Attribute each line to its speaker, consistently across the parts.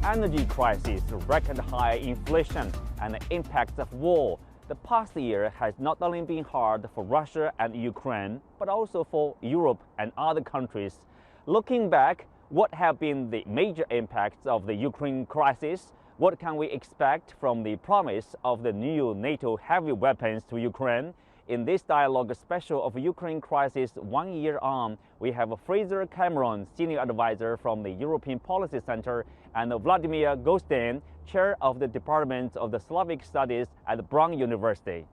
Speaker 1: energy crisis, record high inflation, and the impacts of war, the past year has not only been hard for Russia and Ukraine, but also for Europe and other countries. Looking back, what have been the major impacts of the Ukraine crisis? What can we expect from the promise of the new NATO heavy weapons to Ukraine? In this dialogue special of Ukraine crisis 1 year on, we have Fraser Cameron, Senior Advisor from the European Policy Center, and Vladimir Golstein, Chair of the Department of the Slavic Studies at Brown University.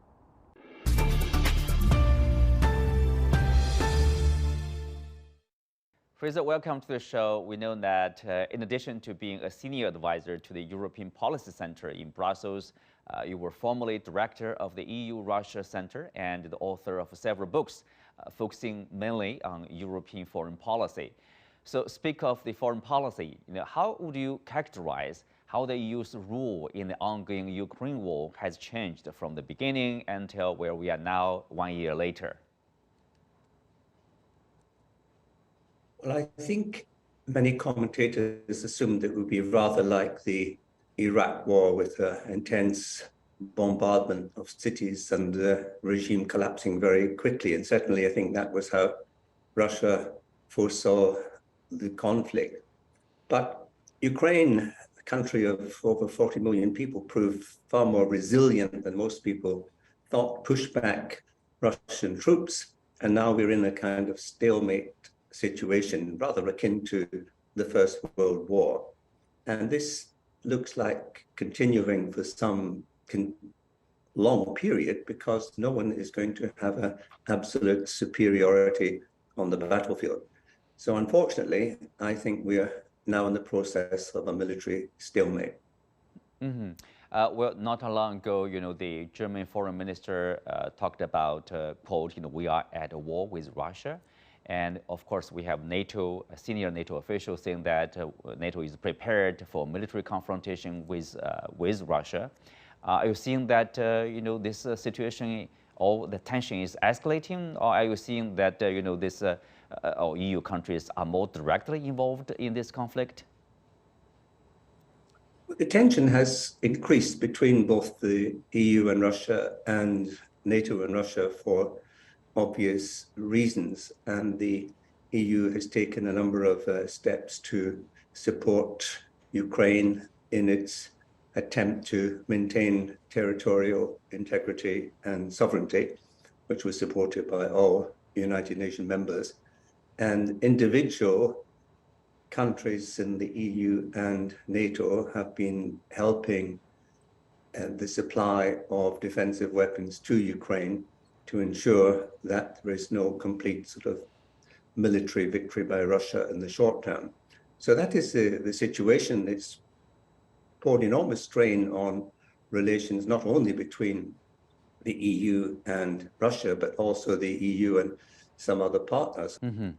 Speaker 1: Fraser, welcome to the show. We know that in addition to being a senior advisor to the European Policy Center in Brussels, you were formerly director of the EU-Russia Center and the author of several books focusing mainly on European foreign policy. So speak of the foreign policy, how would you characterize how the EU's role in the ongoing Ukraine war has changed from the beginning until where we are now 1 year later?
Speaker 2: Well, I think many commentators assumed it would be rather like the Iraq war with intense bombardment of cities and the regime collapsing very quickly. And certainly I think that was how Russia foresaw the conflict. But Ukraine, a country of over 40 million people, proved far more resilient than most people thought, pushed back Russian troops. And now we're in a kind of stalemate situation, rather akin to the First World War. And this looks like continuing for some long period because no one is going to have an absolute superiority on the battlefield. So unfortunately, I think we are now in the process of a military stalemate.
Speaker 1: Mm-hmm. Well, not long ago, the German foreign minister talked about, quote, we are at a war with Russia. And of course, we have NATO, a senior NATO official saying that NATO is prepared for military confrontation with Russia. Are you seeing that, this situation or the tension is escalating? Or are you seeing that, this EU countries are more directly involved in this conflict?
Speaker 2: The tension has increased between both the EU and Russia and NATO and Russia for obvious reasons, and the EU has taken a number of steps to support Ukraine in its attempt to maintain territorial integrity and sovereignty, which was supported by all United Nations members. And individual countries in the EU and NATO have been helping the supply of defensive weapons to Ukraine to ensure that there is no complete sort of military victory by Russia in the short term. So that is the situation. It's poured enormous strain on relations, not only between the EU and Russia, but also the EU and some other partners.
Speaker 1: Mm-hmm.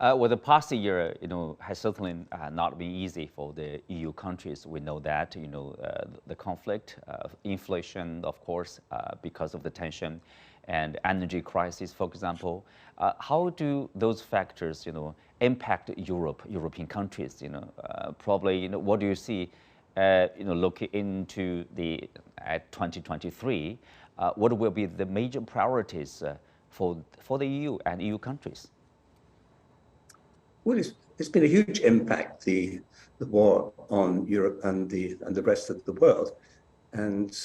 Speaker 1: Well, the past year, has certainly not been easy for the EU countries. We know that, the conflict, inflation, of course, because of the tension, and energy crisis, for example. How do those factors, impact European countries? Probably, what do you see, looking into at 2023? What will be the major priorities for the EU and EU countries?
Speaker 2: Well, it's been a huge impact, the war on Europe and the rest of the world. And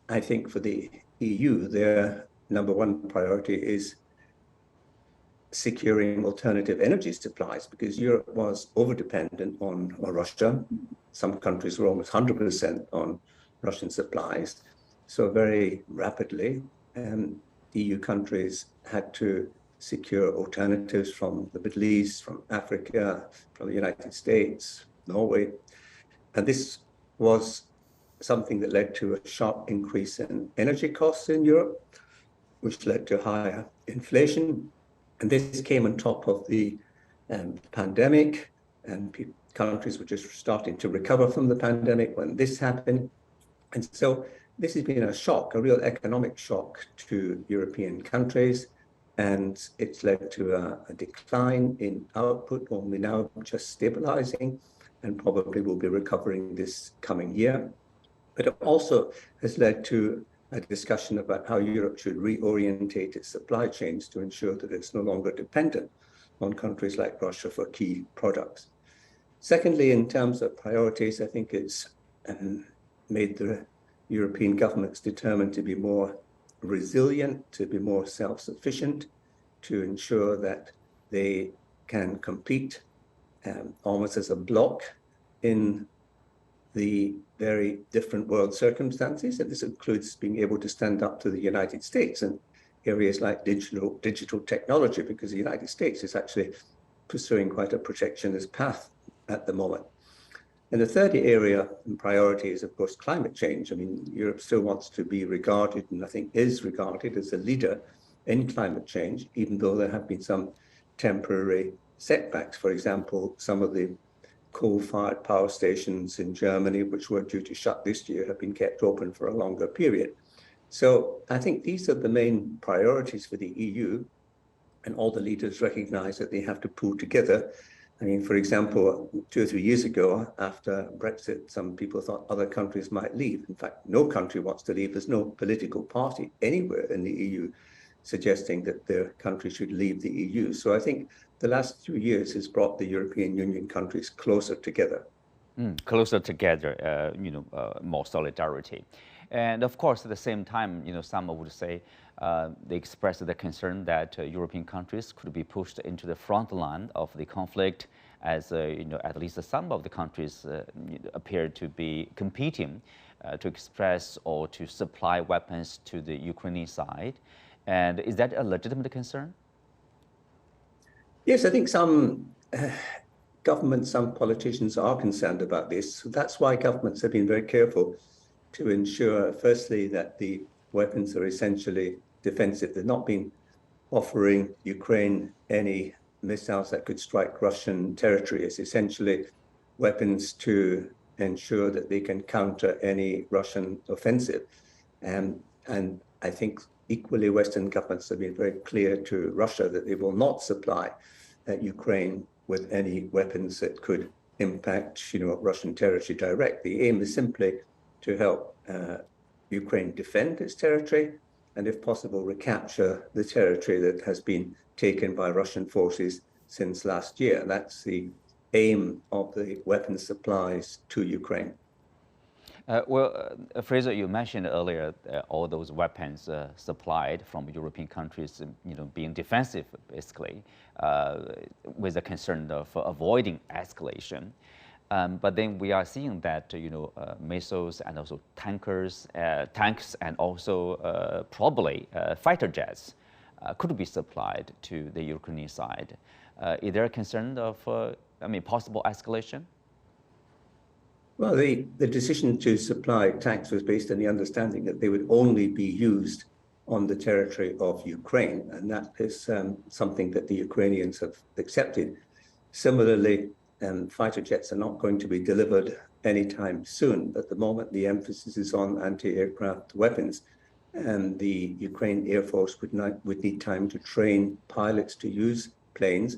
Speaker 2: I think for the EU, their number one priority is securing alternative energy supplies, because Europe was over-dependent on Russia. Some countries were almost 100% on Russian supplies. So very rapidly, EU countries had to secure alternatives from the Middle East, from Africa, from the United States, Norway. And this was something that led to a sharp increase in energy costs in Europe, which led to higher inflation. And this came on top of the pandemic, and countries were just starting to recover from the pandemic when this happened. And so this has been a shock, a real economic shock to European countries. And it's led to a decline in output, only now just stabilizing. and probably will be recovering this coming year. But it also has led to a discussion about how Europe should reorientate its supply chains to ensure that it's no longer dependent on countries like Russia for key products. Secondly, in terms of priorities, I think it's made the European governments determined to be more resilient, to be more self-sufficient, to ensure that they can compete almost as a bloc in the very different world circumstances. And this includes being able to stand up to the United States in areas like digital technology, because the United States is actually pursuing quite a protectionist path at the moment. And the third area and priority is, of course, climate change. I mean, Europe still wants to be regarded, and I think is regarded, as a leader in climate change, even though there have been some temporary setbacks. For example, some of the coal-fired power stations in Germany, which were due to shut this year, have been kept open for a longer period. So I think these are the main priorities for the EU, and all the leaders recognize that they have to pull together. I mean, for example, 2 or 3 years ago, after Brexit, some people thought other countries might leave. In fact, no country wants to leave. There's no political party anywhere in the EU suggesting that their country should leave the EU. So I think the last 2 years has brought the European Union countries closer together.
Speaker 1: Closer together, more solidarity. And of course, at the same time, some would say they expressed the concern that European countries could be pushed into the front line of the conflict, as at least some of the countries appear to be competing to express or to supply weapons to the Ukrainian side. And is that a legitimate concern?
Speaker 2: Yes, I think some governments, some politicians are concerned about this. So that's why governments have been very careful to ensure, firstly, that the weapons are essentially defensive. They've not been offering Ukraine any missiles that could strike Russian territory. It's essentially weapons to ensure that they can counter any Russian offensive. And I think equally, Western governments have been very clear to Russia that they will not supply Ukraine with any weapons that could impact, Russian territory direct. The aim is simply to help Ukraine defend its territory, and if possible, recapture the territory that has been taken by Russian forces since last year. That's the aim of the weapons supplies to Ukraine.
Speaker 1: Fraser, you mentioned earlier all those weapons supplied from European countries, being defensive, basically, with the concern of avoiding escalation. But then we are seeing that, missiles and also tanks, and also probably fighter jets could be supplied to the Ukrainian side. Is there a concern of, possible escalation?
Speaker 2: Well, the decision to supply tanks was based on the understanding that they would only be used on the territory of Ukraine, and that is something that the Ukrainians have accepted. Similarly, fighter jets are not going to be delivered anytime soon. At the moment, the emphasis is on anti-aircraft weapons, and the Ukraine Air Force would need time to train pilots to use planes,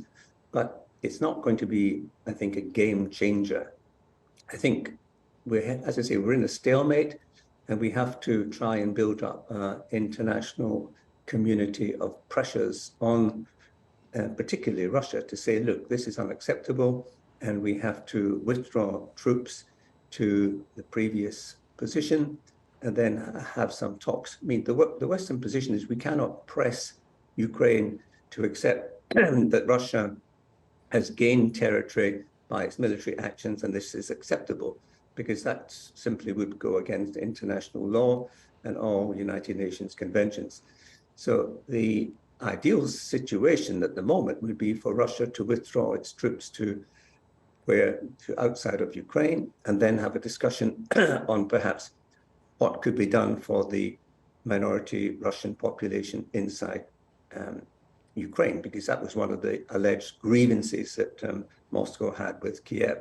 Speaker 2: but it's not going to be, I think, a game changer. I think as I say, we're in a stalemate, and we have to try and build up an international community of pressures on particularly Russia to say, look, this is unacceptable, and we have to withdraw troops to the previous position and then have some talks. I mean, the Western position is we cannot press Ukraine to accept that Russia has gained territory by its military actions, and this is acceptable, because that simply would go against international law and all United Nations conventions. So the ideal situation at the moment would be for Russia to withdraw its troops to outside of Ukraine, and then have a discussion on perhaps what could be done for the minority Russian population inside Ukraine, because that was one of the alleged grievances that Moscow had with Kiev.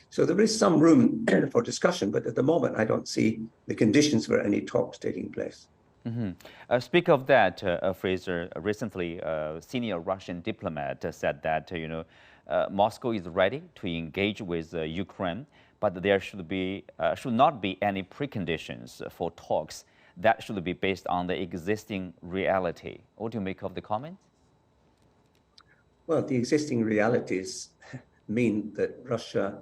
Speaker 2: So there is some room for discussion, but at the moment, I don't see the conditions for any talks taking place.
Speaker 1: Speak of that, Fraser, recently a senior Russian diplomat said that, Moscow is ready to engage with Ukraine, but there should not be any preconditions for talks. That should be based on the existing reality. What do you make of the comment?
Speaker 2: Well, the existing realities mean that Russia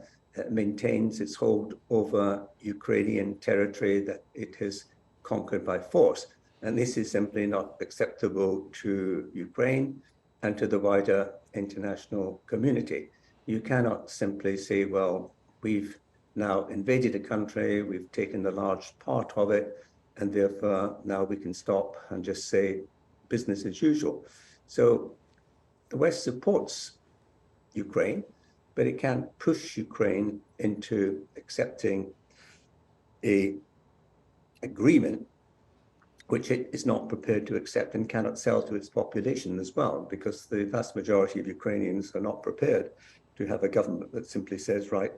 Speaker 2: maintains its hold over Ukrainian territory that it has conquered by force. And this is simply not acceptable to Ukraine and to the wider international community. You cannot simply say, well, we've now invaded a country, we've taken a large part of it, and therefore now we can stop and just say business as usual. So the West supports Ukraine, but it can't push Ukraine into accepting an agreement which it is not prepared to accept and cannot sell to its population as well, because the vast majority of Ukrainians are not prepared to have a government that simply says, right,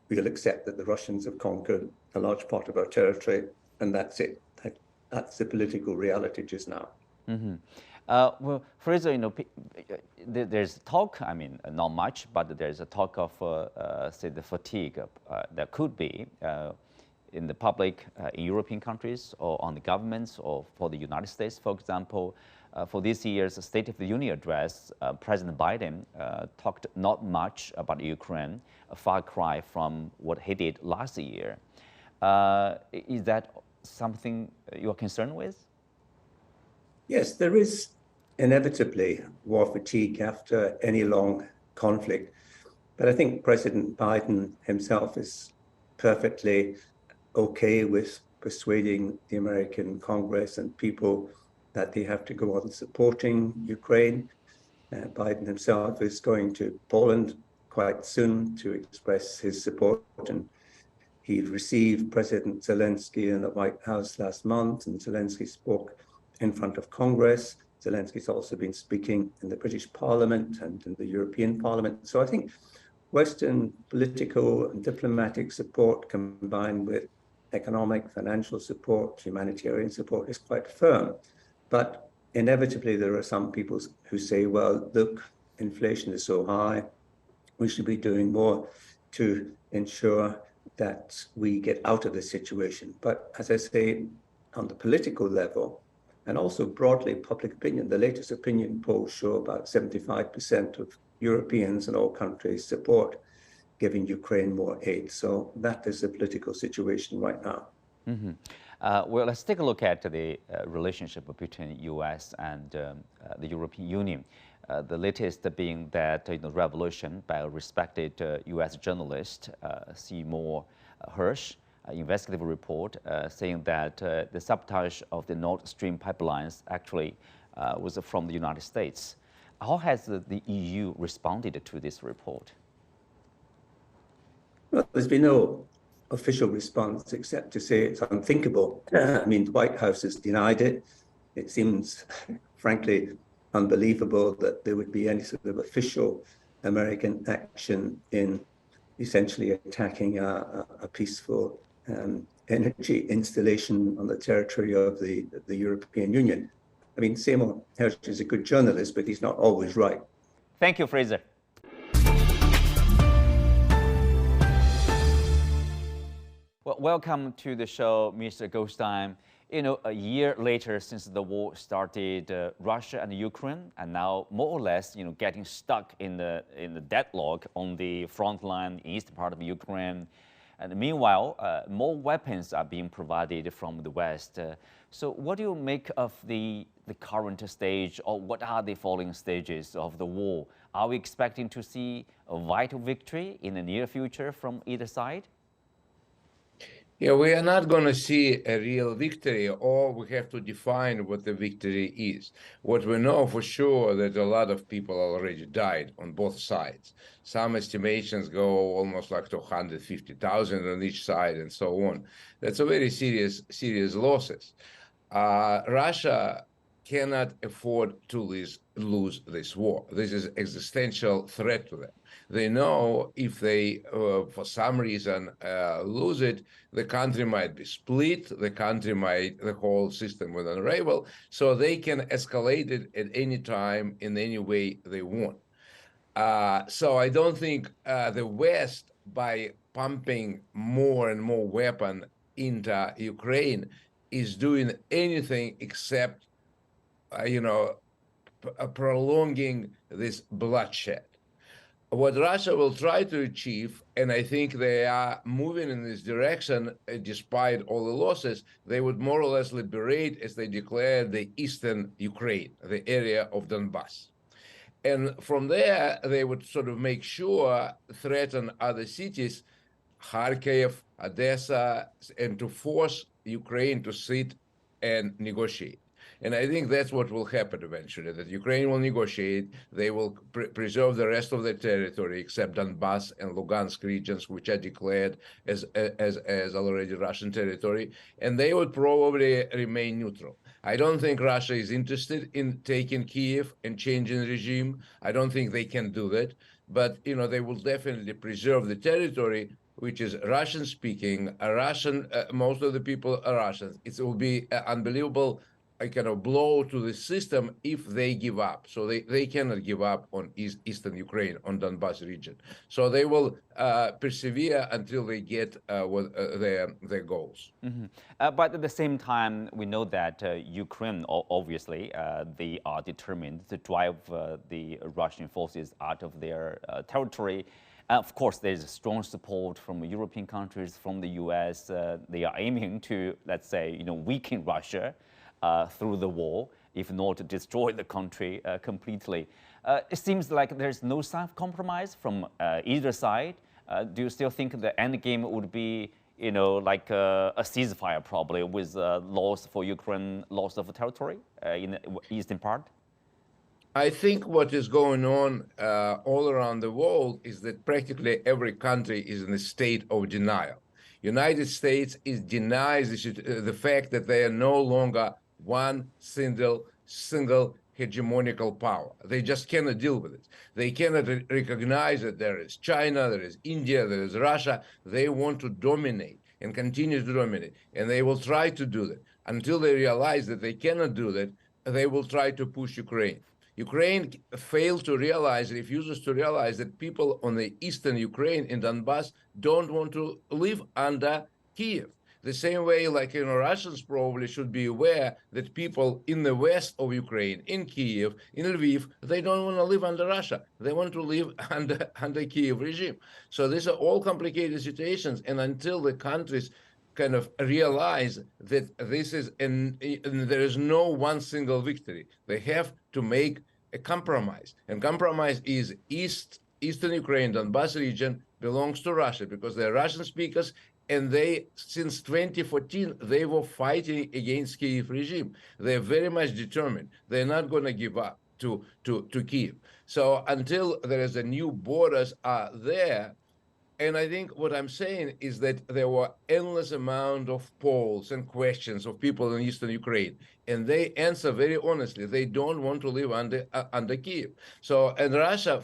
Speaker 2: we'll accept that the Russians have conquered a large part of our territory, and that's it. That's the political reality just now.
Speaker 1: Mm-hmm. Well, Fraser, there's talk, I mean, not much, but there's a talk of, say, the fatigue that could be in the public, in European countries, or on the governments, or for the United States, for example. For this year's State of the Union address, President Biden talked not much about Ukraine, a far cry from what he did last year. Is that something you're concerned with?
Speaker 2: Yes, there is inevitably war fatigue after any long conflict. But I think President Biden himself is perfectly okay with persuading the American Congress and people that they have to go on supporting Ukraine. Biden himself is going to Poland quite soon to express his support, and he received President Zelensky in the White House last month, and Zelensky spoke in front of Congress. Zelensky's also been speaking in the British Parliament and in the European Parliament. So I think Western political and diplomatic support combined with economic, financial support, humanitarian support is quite firm. But inevitably, there are some people who say, well, look, inflation is so high, we should be doing more to ensure that we get out of this situation. But as I say, on the political level, and also broadly public opinion, the latest opinion polls show about 75% of Europeans and all countries support giving Ukraine more aid. So that is the political situation right now.
Speaker 1: Mm-hmm. Well, let's take a look at the relationship between U.S. and the European Union. The latest being that the revolution by a respected U.S. journalist, Seymour Hersh, investigative report saying that the sabotage of the Nord Stream pipelines actually was from the United States. How has the EU responded to this report?
Speaker 2: Well, there's been no official response except to say it's unthinkable. I mean, the White House has denied it. It seems, frankly, unbelievable that there would be any sort of official American action in essentially attacking a peaceful energy installation on the territory of the European Union. I mean, Seymour Hersh is a good journalist, but he's not always right.
Speaker 1: Thank you, Fraser. Well, welcome to the show, Mr. Golstein. A year later since the war started, Russia and Ukraine are now more or less, getting stuck in the deadlock on the front line, east part of Ukraine. And meanwhile, more weapons are being provided from the West. So what do you make of the current stage, or what are the following stages of the war? Are we expecting to see a vital victory in the near future from either side?
Speaker 3: Yeah, we are not going to see a real victory, or we have to define what the victory is. What we know for sure that a lot of people already died on both sides. Some estimations go almost like to 150,000 on each side and so on. That's a very serious losses. Russia cannot afford to lose this war. This is existential threat to them. They know if they, for some reason, lose it, the country might be split, the whole system will unravel, so they can escalate it at any time in any way they want. So I don't think the West, by pumping more and more weapon into Ukraine, is doing anything except, prolonging this bloodshed. What Russia will try to achieve, and I think they are moving in this direction, despite all the losses, they would more or less liberate, as they declared, the eastern Ukraine, the area of Donbass. And from there, they would sort of make sure, threaten other cities, Kharkiv, Odessa, and to force Ukraine to sit and negotiate. And I think that's what will happen eventually, that Ukraine will negotiate, they will preserve the rest of their territory, except Donbass and Lugansk regions, which are declared as already Russian territory, and they would probably remain neutral. I don't think Russia is interested in taking Kiev and changing the regime. I don't think they can do that, but they will definitely preserve the territory, which is Russian-speaking, most of the people are Russians. It will be unbelievable a kind of blow to the system if they give up. So they cannot give up on eastern Ukraine, on Donbass region. So they will persevere until they get their goals.
Speaker 1: Mm-hmm. But at the same time, we know that Ukraine, obviously, they are determined to drive the Russian forces out of their territory. Of course, there's strong support from European countries, from the US. They are aiming to, let's say, weaken Russia through the war, if not to destroy the country completely. It seems like there's no sign of compromise from either side. Do you still think the end game would be, like a ceasefire, probably, with loss for Ukraine, loss of territory in the eastern part?
Speaker 3: I think what is going on all around the world is that practically every country is in a state of denial. United States denies the fact that they are no longer one single hegemonical power. They just cannot deal with it. They cannot recognize that there is China, there is India, there is Russia. They want to dominate and continue to dominate, and they will try to do that. Until they realize that they cannot do that, they will try to push Ukraine. Ukraine failed to realize, refuses to realize that people on the eastern Ukraine in Donbass don't want to live under Kiev. The same way, like, Russians probably should be aware that people in the west of Ukraine, in Kiev, in Lviv, they don't want to live under Russia. They want to live under Kiev regime. So these are all complicated situations. And until the countries kind of realize that this is, and there is no one single victory, they have to make a compromise. And compromise is eastern Ukraine, Donbass region belongs to Russia because they're Russian speakers. And they, since 2014, they were fighting against Kiev regime. They're very much determined. They're not going to give up to Kiev. So until there is a new borders are there, and I think what I'm saying is that there were endless amount of polls and questions of people in eastern Ukraine, and they answer very honestly. They don't want to live under Kiev. So, and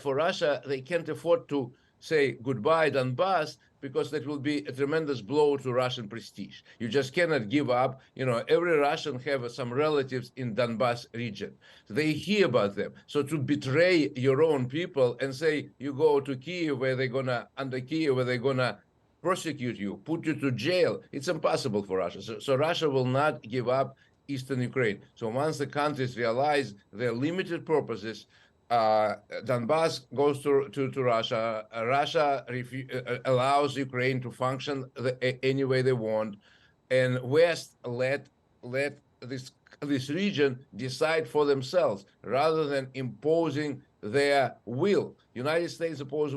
Speaker 3: for Russia, they can't afford to say goodbye Donbass, because that will be a tremendous blow to Russian prestige. You just cannot give up. Every Russian have some relatives in Donbass region. So they hear about them. So to betray your own people and say you go to Kiev where they're gonna prosecute you, put you to jail, it's impossible for Russia. So Russia will not give up eastern Ukraine. So once the countries realize their limited purposes, Donbass goes to Russia. Russia allows Ukraine to function any way they want, and West let this region decide for themselves rather than imposing their will. United States impose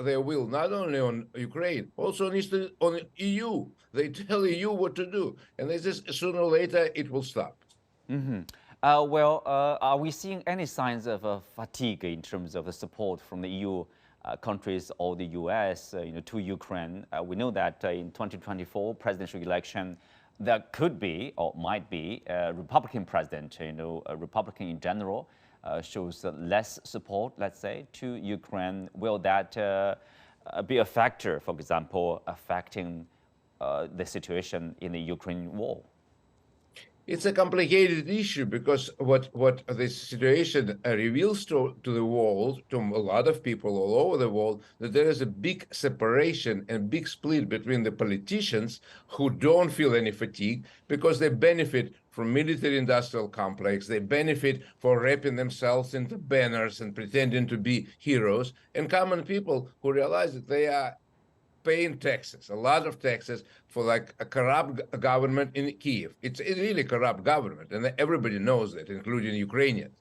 Speaker 3: their will not only on Ukraine, also on EU. They tell EU what to do, and they just sooner or later it will stop.
Speaker 1: Mm-hmm. Are we seeing any signs of fatigue in terms of the support from the EU countries or the US, to Ukraine? We know that in 2024 presidential election, there could be or might be a Republican president. A Republican in general shows less support, let's say, to Ukraine. Will that be a factor, for example, affecting the situation in the Ukraine war?
Speaker 3: It's a complicated issue because what this situation reveals to the world, to a lot of people all over the world, that there is a big separation and big split between the politicians who don't feel any fatigue because they benefit from military-industrial complex, they benefit for wrapping themselves into banners and pretending to be heroes, and common people who realize that they are paying taxes, a lot of taxes for like a corrupt government in Kiev. It's a really corrupt government, and everybody knows that, including Ukrainians.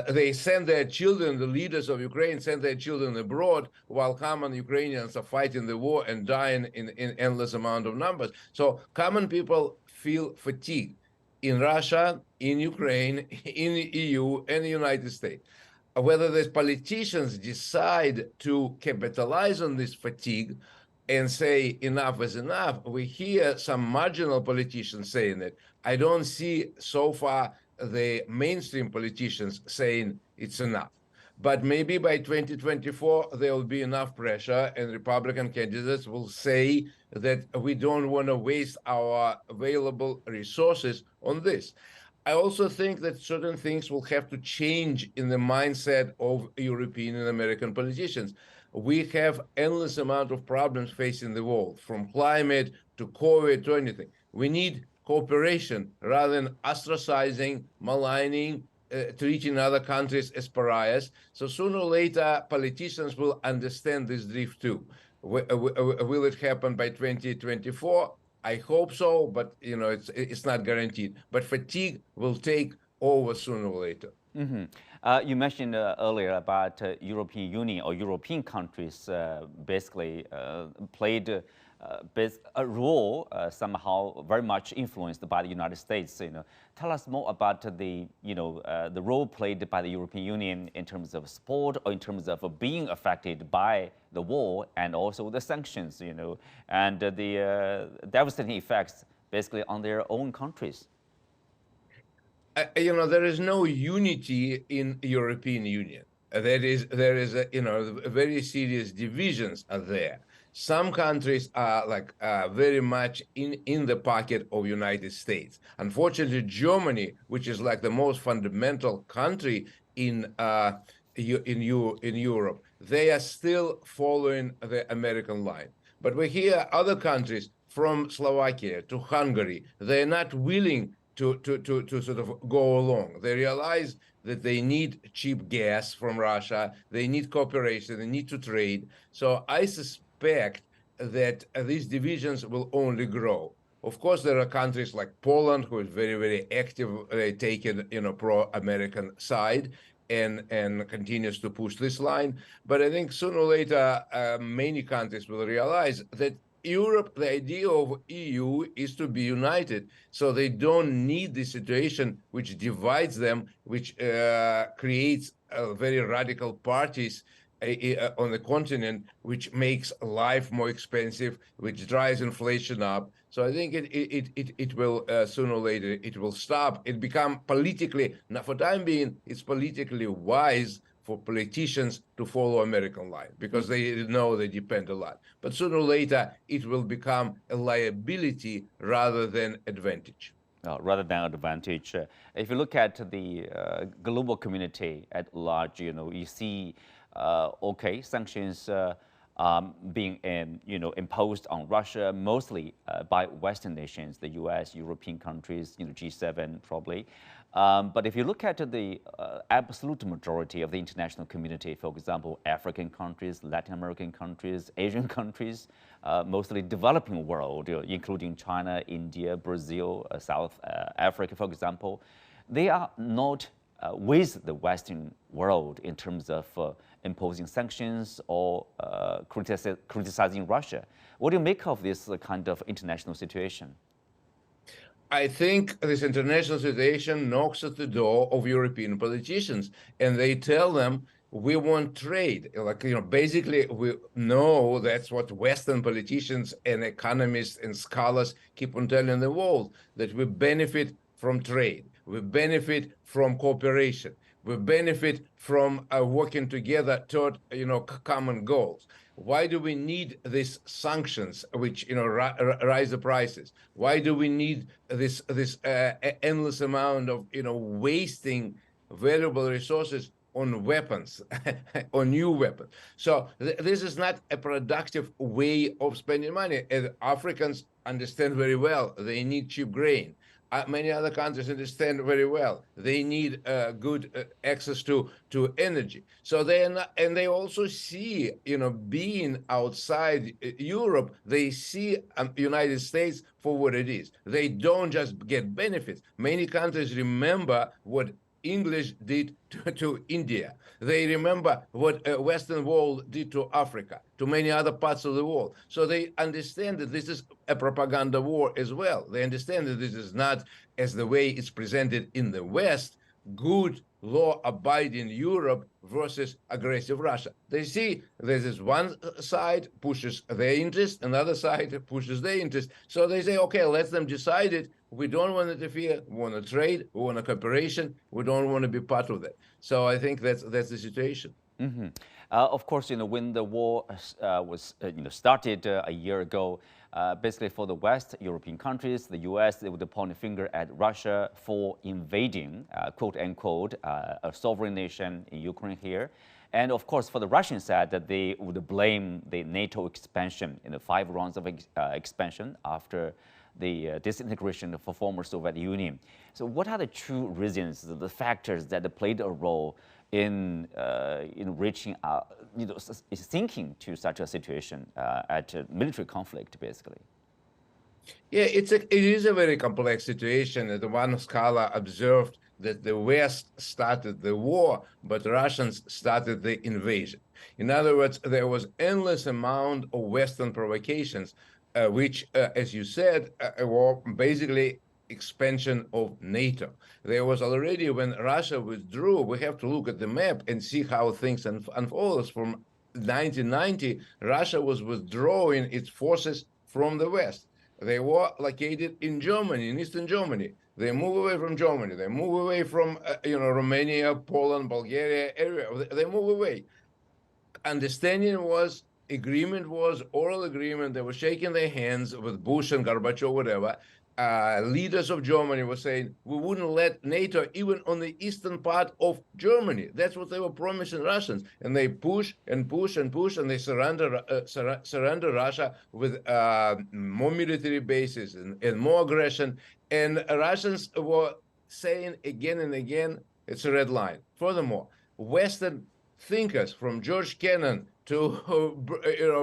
Speaker 3: They send their children, the leaders of Ukraine send their children abroad while common Ukrainians are fighting the war and dying in endless amount of numbers. So common people feel fatigue in Russia, in Ukraine, in the EU, and the United States. Whether the politicians decide to capitalize on this fatigue and say enough is enough, we hear some marginal politicians saying it. I don't see so far the mainstream politicians saying it's enough. But maybe by 2024, there will be enough pressure and Republican candidates will say that we don't want to waste our available resources on this. I also think that certain things will have to change in the mindset of European and American politicians. We have endless amount of problems facing the world, from climate to COVID to anything. We need cooperation rather than ostracizing, maligning, treating other countries as pariahs. So sooner or later, politicians will understand this drift too. Will it happen by 2024? I hope so, but you know, it's not guaranteed. But fatigue will take over sooner or later.
Speaker 1: Mm-hmm. You mentioned earlier about European Union or European countries basically played a role somehow very much influenced by the United States. You know, tell us more about the the role played by the European Union in terms of support or in terms of being affected by the war and also the sanctions. You know, and the devastating effects basically on their own countries.
Speaker 3: You know, there is no unity in European Union. There is very serious divisions are there. Some countries are like very much in the pocket of United States. Unfortunately, Germany, which is like the most fundamental country in Europe, they are still following the American line. But we hear other countries from Slovakia to Hungary, they're not willing to sort of go along. They realize that they need cheap gas from Russia, they need cooperation, they need to trade. So I suspect that these divisions will only grow. Of course, there are countries like Poland who is very, very active, taking pro-American side and continues to push this line. But I think sooner or later, many countries will realize that Europe, the idea of EU is to be united, so they don't need the situation which divides them, which creates very radical parties on the continent, which makes life more expensive, which drives inflation up. So I think it will sooner or later it will stop. It become politically, now for time being, it's politically wise for politicians to follow American line because they know they depend a lot. But sooner or later, it will become a liability rather than advantage.
Speaker 1: Rather than advantage. If you look at the global community at large, you see, sanctions being imposed on Russia, mostly by Western nations, the U.S., European countries, G7 probably. But if you look at the absolute majority of the international community, for example, African countries, Latin American countries, Asian countries, mostly developing world, including China, India, Brazil, South Africa, for example, they are not with the Western world in terms of imposing sanctions or criticizing Russia. What do you make of this kind of international situation?
Speaker 3: I think this international situation knocks at the door of European politicians, and they tell them, we want trade. Basically, we know that's what Western politicians and economists and scholars keep on telling the world, that we benefit from trade, we benefit from cooperation, we benefit from working together toward, common goals. Why do we need these sanctions, which rise the prices? Why do we need this endless amount of wasting valuable resources on weapons, on new weapons? So this is not a productive way of spending money. And Africans understand very well they need cheap grain. Many other countries understand very well they need good access to energy. So they are not, and they also see, being outside Europe, they see United States for what it is. They don't just get benefits. Many countries remember what English did to India. They remember what Western world did to Africa, to many other parts of the world. So they understand that this is a propaganda war as well. They understand that this is not, as the way it's presented in the West, good law-abiding Europe versus aggressive Russia. They see there's this one side pushes their interest, another side pushes their interest. So they say, okay, let them decide it. We don't want to interfere. We want to trade. We want a cooperation. We don't want to be part of that. So I think that's the situation.
Speaker 1: Mm-hmm. Of course, when the war was started a year ago, basically for the West, European countries, the US, they would point a finger at Russia for invading, quote unquote, a sovereign nation in Ukraine here. And of course, for the Russian side, that they would blame the NATO expansion in the 5 rounds of expansion after the disintegration of the former Soviet Union. So what are the true reasons, the factors that played a role in reaching thinking to such a situation at a military conflict, basically?
Speaker 3: Yeah, it is a very complex situation. The one scholar observed that the West started the war, but Russians started the invasion. In other words, there was endless amount of Western provocations, which, as you said, were basically expansion of NATO. There was already, when Russia withdrew, we have to look at the map and see how things unfold. From 1990, Russia was withdrawing its forces from the West. They were located in Germany, in Eastern Germany. They move away from Germany. They move away from, Romania, Poland, Bulgaria area. They move away. Understanding was, agreement was, oral agreement. They were shaking their hands with Bush and Gorbachev, whatever. Leaders of Germany were saying, we wouldn't let NATO even on the eastern part of Germany. That's what they were promising Russians. And they push and push and push, and they surrender Russia with more military bases and more aggression. And Russians were saying again and again, it's a red line. Furthermore, Western thinkers, from George Kennan to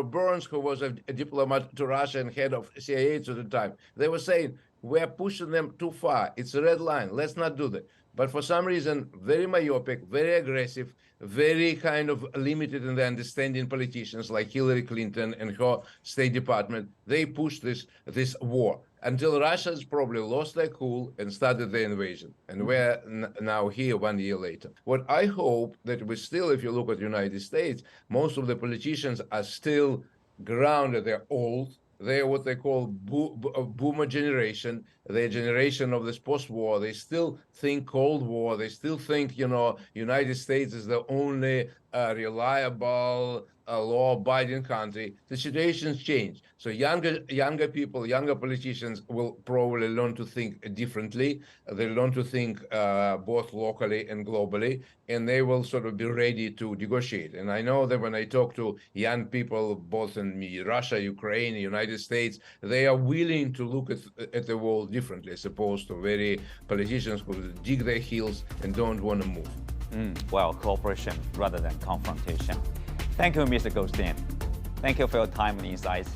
Speaker 3: Burns, who was a diplomat to Russia and head of CIA at the time, they were saying, we're pushing them too far. It's a red line. Let's not do that. But for some reason, very myopic, very aggressive, very kind of limited in their understanding politicians like Hillary Clinton and her State Department, they pushed this war until Russians probably lost their cool and started the invasion. And we're now here 1 year later. What I hope that we still, if you look at the United States, most of the politicians are still grounded. They're old. They're what they call boomer generation. They're a generation of this post-war. They still think Cold War. They still think, United States is the only reliable, law-abiding country. The situation's changed. So younger people, younger politicians will probably learn to think differently. They learn to think both locally and globally, and they will sort of be ready to negotiate. And I know that when I talk to young people, both in Russia, Ukraine, United States, they are willing to look at the world differently, as opposed to very politicians who dig their heels and don't want to move.
Speaker 1: Well, cooperation rather than confrontation. Thank you, Mr. Golstein. Thank you for your time and insights.